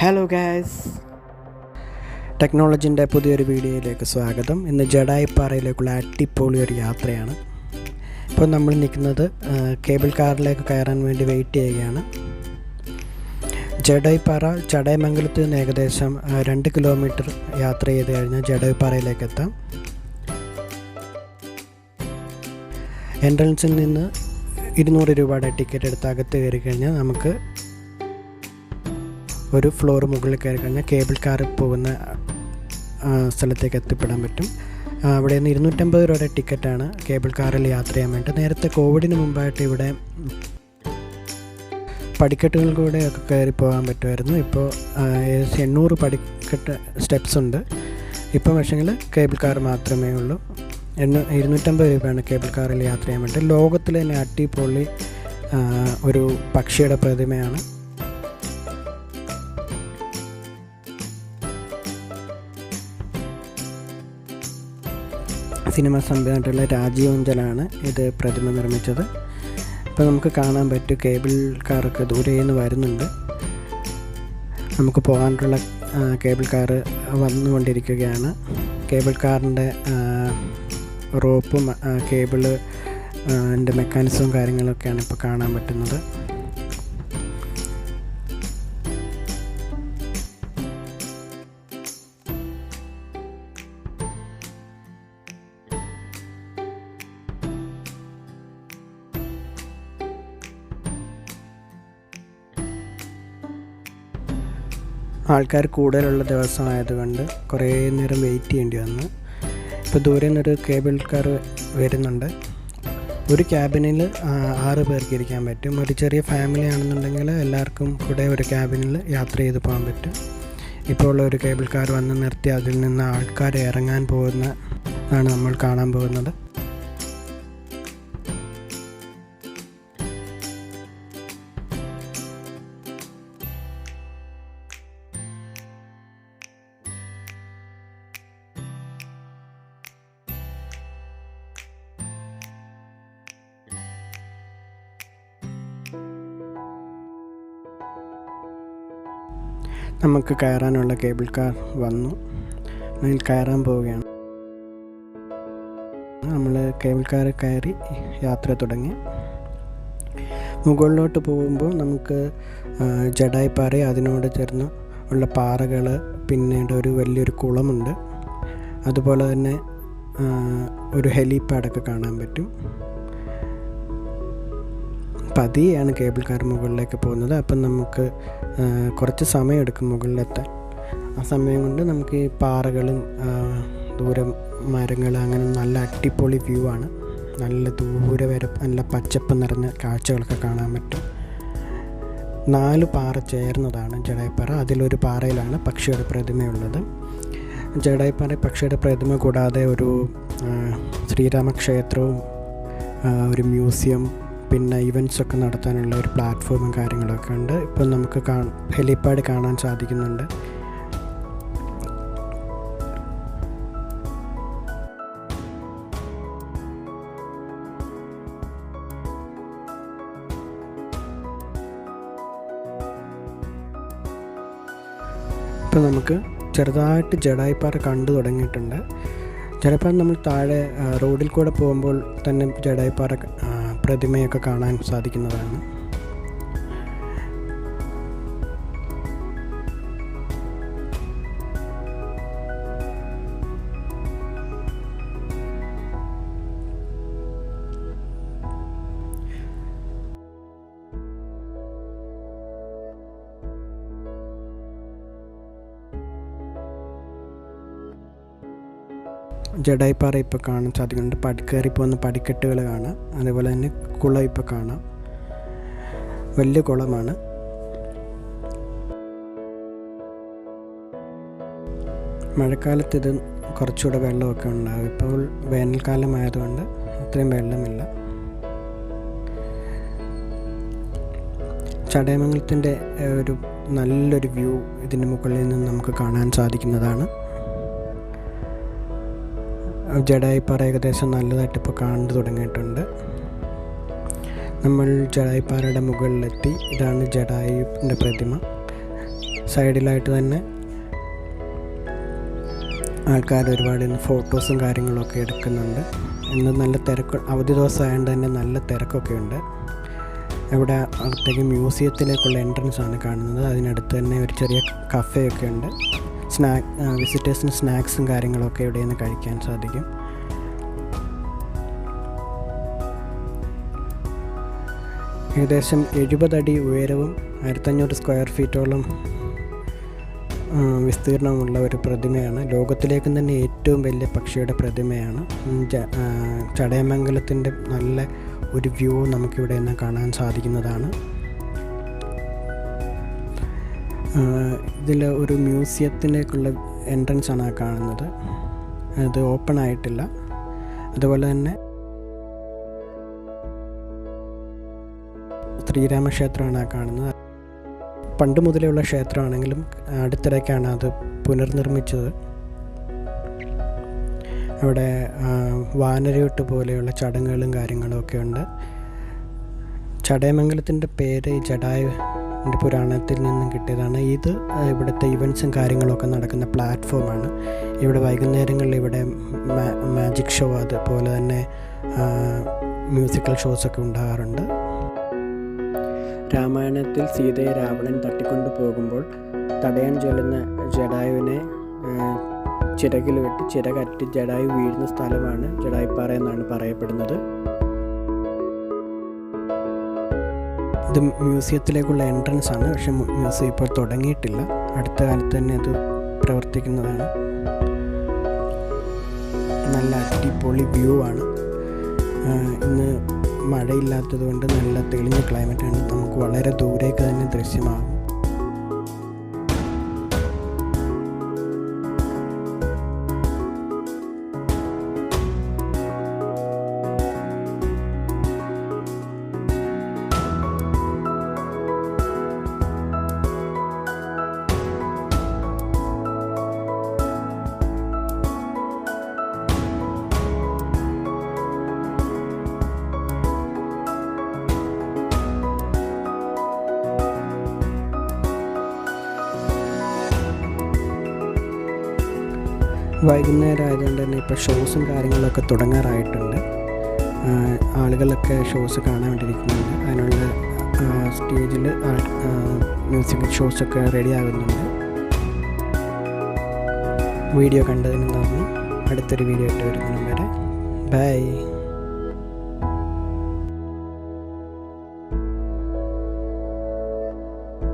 Hello guys, ടെക്നോളജിൻ്റെ പുതിയൊരു വീഡിയോയിലേക്ക് സ്വാഗതം. ഇന്ന് ജഡായിപ്പാറയിലേക്കുള്ള അടിപൊളി ഒരു യാത്രയാണ്. ഇപ്പോൾ നമ്മൾ നിൽക്കുന്നത് കേബിൾ കാറിലേക്ക് കയറാൻ വേണ്ടി വെയിറ്റ് ചെയ്യുകയാണ്. ജഡായിപ്പാറ ചടയമംഗലത്ത് നിന്ന് ഏകദേശം 2 കിലോമീറ്റർ യാത്ര ചെയ്ത് കഴിഞ്ഞാൽ ജഡായിപ്പാറയിലേക്ക് എത്താം. എൻട്രൻസിൽ നിന്ന് 200 രൂപയുടെ ടിക്കറ്റ് എടുത്ത് അകത്ത് കയറി കഴിഞ്ഞാൽ നമുക്ക് ഒരു ഫ്ലോർ മുകളിൽ കയറി കഴിഞ്ഞാൽ കേബിൾ കാർ പോകുന്ന സ്ഥലത്തേക്ക് എത്തിപ്പെടാൻ പറ്റും. അവിടെ നിന്ന് 250 രൂപയുടെ ടിക്കറ്റാണ് കേബിൾ കാറിൽ യാത്ര ചെയ്യാൻ വേണ്ടി. നേരത്തെ കോവിഡിന് മുമ്പായിട്ട് ഇവിടെ പടിക്കെട്ടുകളിലൂടെ ഒക്കെ കയറി പോകാൻ പറ്റുമായിരുന്നു. ഇപ്പോൾ 800 പടിക്കെട്ട് സ്റ്റെപ്സ് ഉണ്ട്. ഇപ്പോൾ പക്ഷേങ്കിൽ കേബിൾ കാർ മാത്രമേ ഉള്ളൂ. 250 രൂപയാണ് കേബിൾ കാറിൽ യാത്ര ചെയ്യാൻ വേണ്ടി. ലോകത്തിലെ തന്നെ അടിപൊളി ഒരു പക്ഷിയുടെ പ്രതിമയാണ്. സിനിമ സംവിധാനമായിട്ടുള്ള രാജീവഞ്ചലാണ് ഇത് പ്രതിമ നിർമ്മിച്ചത്. ഇപ്പോൾ നമുക്ക് കാണാൻ പറ്റും കേബിൾ കാറൊക്കെ ദൂരെ നിന്ന് വരുന്നുണ്ട്. നമുക്ക് പോകാനുള്ള കേബിൾ കാറ് വന്നുകൊണ്ടിരിക്കുകയാണ്. കേബിൾ കാറിൻ്റെ റോപ്പും കേബിള് ൻ്റെ മെക്കാനിസവും കാര്യങ്ങളൊക്കെയാണ് ഇപ്പോൾ കാണാൻ പറ്റുന്നത്. ആൾക്കാർ കൂടുതലുള്ള ദിവസമായതുകൊണ്ട് കുറേ നേരം വെയിറ്റ് ചെയ്യേണ്ടി വന്നു. ഇപ്പോൾ ദൂരെ നിന്നൊരു കേബിൾ കാർ വരുന്നുണ്ട്. ഒരു ക്യാബിനിൽ 6 പേർക്ക് ഇരിക്കാൻ പറ്റും. ഒരു ചെറിയ ഫാമിലി ആണെന്നുണ്ടെങ്കിൽ എല്ലാവർക്കും കൂടെ ഒരു ക്യാബിനിൽ യാത്ര ചെയ്ത് പോകാൻ പറ്റും. ഇപ്പോൾ ഉള്ള ഒരു കേബിൾ കാർ വന്ന് നിർത്തി അതിൽ നിന്ന് ആൾക്കാർ ഇറങ്ങാൻ പോകുന്നതാണ് നമ്മൾ കാണാൻ പോകുന്നത്. നമുക്ക് കയറാനുള്ള കേബിൾ കാർ വന്നു. അതിൽ കയറാൻ പോവുകയാണ്. നമ്മൾ കേബിൾ കാർ കയറി യാത്ര തുടങ്ങി. മുകളിലോട്ട് പോകുമ്പോൾ നമുക്ക് ജഡായിപ്പാറ, അതിനോട് ചേർന്ന് ഉള്ള പാറകൾ, പിന്നീട് ഒരു വലിയൊരു കുളമുണ്ട്. അതുപോലെ തന്നെ ഒരു ഹെലിപാഡൊക്കെ കാണാൻ പറ്റും. പതിയാണ് കേബിൾ കാർ മുകളിലേക്ക് പോകുന്നത്. അപ്പം നമുക്ക് കുറച്ച് സമയമെടുക്കും മുകളിലെത്താൻ. ആ സമയം കൊണ്ട് നമുക്ക് ഈ പാറകളും ദൂരം മരങ്ങൾ, അങ്ങനെ നല്ല അടിപൊളി വ്യൂ ആണ്. നല്ല ദൂരെ വരെ നല്ല പച്ചപ്പ് നിറഞ്ഞ കാഴ്ചകളൊക്കെ കാണാൻ പറ്റും. 4 പാറ ചേർന്നതാണ് ജഡായിപ്പാറ. അതിലൊരു പാറയിലാണ് പക്ഷിയുടെ പ്രതിമയുള്ളത്. ജഡായിപ്പാറ പക്ഷിയുടെ പ്രതിമ കൂടാതെ ഒരു ശ്രീരാമക്ഷേത്രവും ഒരു മ്യൂസിയം, പിന്നെ ഇവൻറ്റ്സൊക്കെ നടത്താനുള്ള ഒരു പ്ലാറ്റ്ഫോമും കാര്യങ്ങളൊക്കെ ഉണ്ട്. ഇപ്പോൾ നമുക്ക് ഹെലിപാഡ് കാണാൻ സാധിക്കുന്നുണ്ട്. ഇപ്പോൾ നമുക്ക് ചെറുതായിട്ട് ജഡായിപ്പാറ കണ്ടു തുടങ്ങിയിട്ടുണ്ട്. ജഡായിപ്പാറ നമ്മൾ താഴെ റോഡിൽ കൂടെ പോകുമ്പോൾ തന്നെ ജഡായിപ്പാറ പ്രതിമയൊക്കെ കാണാൻ സാധിക്കുന്നതാണ്. ജഡായിപ്പാറ ഇപ്പോൾ കാണാൻ സാധിക്കുന്നുണ്ട്. കയറി പോകുന്ന പടിക്കെട്ടുകൾ കാണാം. അതേപോലെ തന്നെ കുളം ഇപ്പോൾ കാണാം. വലിയ കുളമാണ്. മഴക്കാലത്ത് ഇത് കുറച്ചുകൂടെ വെള്ളമൊക്കെ ഉണ്ടാകും. ഇപ്പോൾ വേനൽക്കാലമായതുകൊണ്ട് അത്രയും വെള്ളമില്ല. ചടയമംഗലത്തിൻ്റെ ഒരു നല്ലൊരു വ്യൂ ഇതിൻ്റെ മുകളിൽ നിന്ന് നമുക്ക് കാണാൻ സാധിക്കുന്നതാണ്. ജഡായിപ്പാറ ഏകദേശം നല്ലതായിട്ട് ഇപ്പോൾ കണ്ടു തുടങ്ങിയിട്ടുണ്ട്. നമ്മൾ ജഡായിപ്പാറയുടെ മുകളിലെത്തി. ഇതാണ് ജഡായുവിൻ്റെ പ്രതിമ. സൈഡിലായിട്ട് തന്നെ ആൾക്കാർ ഒരുപാട് ഫോട്ടോസും കാര്യങ്ങളൊക്കെ എടുക്കുന്നുണ്ട്. ഇന്ന് നല്ല തിരക്ക്, അവധി ദിവസമായതുകൊണ്ട് തന്നെ നല്ല തിരക്കൊക്കെ ഉണ്ട്. ഇവിടെ അകത്തേക്ക് മ്യൂസിയത്തിലേക്കുള്ള എൻട്രൻസ് ആണ് കാണുന്നത്. അതിനടുത്ത് തന്നെ ഒരു ചെറിയ കഫേയൊക്കെ ഉണ്ട്. വിസിറ്റേഴ്സിന് സ്നാക്സും കാര്യങ്ങളൊക്കെ ഇവിടെ നിന്ന് കഴിക്കാൻ സാധിക്കും. ഏകദേശം 70 അടി ഉയരവും 1500 സ്ക്വയർ ഫീറ്റോളം വിസ്തീർണമുള്ള ഒരു പ്രതിമയാണ്. ലോകത്തിലേക്കും തന്നെ ഏറ്റവും വലിയ പക്ഷിയുടെ പ്രതിമയാണ്. ചടയമംഗലത്തിൻ്റെ നല്ല ഒരു വ്യൂ നമുക്കിവിടെ നിന്ന് കാണാൻ സാധിക്കുന്നതാണ്. ഇതിൽ ഒരു മ്യൂസിയത്തിലേക്കുള്ള എൻട്രൻസ് ആണ് കാണുന്നത്. അത് ഓപ്പൺ ആയിട്ടില്ല. അതുപോലെ തന്നെ ശ്രീരാമക്ഷേത്രമാണ് കാണുന്നത്. പണ്ട് മുതലുള്ള ക്ഷേത്രമാണെങ്കിലും അടുത്തിടയ്ക്കാണ് അത് പുനർനിർമ്മിച്ചത്. അവിടെ വാനരയൂട്ട് പോലെയുള്ള ചടങ്ങുകളും കാര്യങ്ങളും ഒക്കെ ഉണ്ട്. ചടയമംഗലത്തിൻ്റെ പേര് ജടായുവിൻ്റെ പുരാണത്തിൽ നിന്നും കിട്ടിയതാണ്. ഇത് ഇവിടുത്തെ ഇവൻറ്റ്സും കാര്യങ്ങളൊക്കെ നടക്കുന്ന പ്ലാറ്റ്ഫോമാണ്. ഇവിടെ വൈകുന്നേരങ്ങളിൽ ഇവിടെ മാജിക് ഷോ, അതുപോലെ തന്നെ മ്യൂസിക്കൽ ഷോസൊക്കെ ഉണ്ടാകാറുണ്ട്. രാമായണത്തിൽ സീതയെ രാവണൻ തട്ടിക്കൊണ്ടു പോകുമ്പോൾ തടയാൻ ചെല്ലുന്ന ജടായുവിനെ ചിറകിൽ വെട്ടി ചിറകറ്റി ജടായു വീഴുന്ന സ്ഥലമാണ് ജടായുപ്പാറ എന്നാണ് പറയപ്പെടുന്നത്. ഇത് മ്യൂസിയത്തിലേക്കുള്ള എൻട്രൻസ് ആണ്. പക്ഷെ മ്യൂസിയം ഇപ്പോൾ തുടങ്ങിയിട്ടില്ല. അടുത്ത കാലത്ത് തന്നെ അത് പ്രവർത്തിക്കുന്നതാണ്. നല്ല അടിപൊളി വ്യൂ ആണ്. ഇന്ന് മഴയില്ലാത്തത് കൊണ്ട് നല്ല തെളിഞ്ഞ ക്ലൈമറ്റാണ്. നമുക്ക് വളരെ ദൂരേക്ക് തന്നെ ദൃശ്യമാകും. വൈകുന്നേരം ആയതുകൊണ്ട് തന്നെ ഇപ്പോൾ ഷോസും കാര്യങ്ങളൊക്കെ തുടങ്ങാറായിട്ടുണ്ട്. ആളുകളൊക്കെ ഷോസ് കാണാൻ വേണ്ടിയിരിക്കുന്നുണ്ട്. അതിനുള്ള സ്റ്റേജിൽ മ്യൂസിക് ഷോസൊക്കെ റെഡി ആകുന്നുണ്ട്. വീഡിയോ കണ്ടതിന് നന്ദി. അടുത്തൊരു വീഡിയോ ആയിട്ട് വരുന്നതിന് വരെ ബൈ.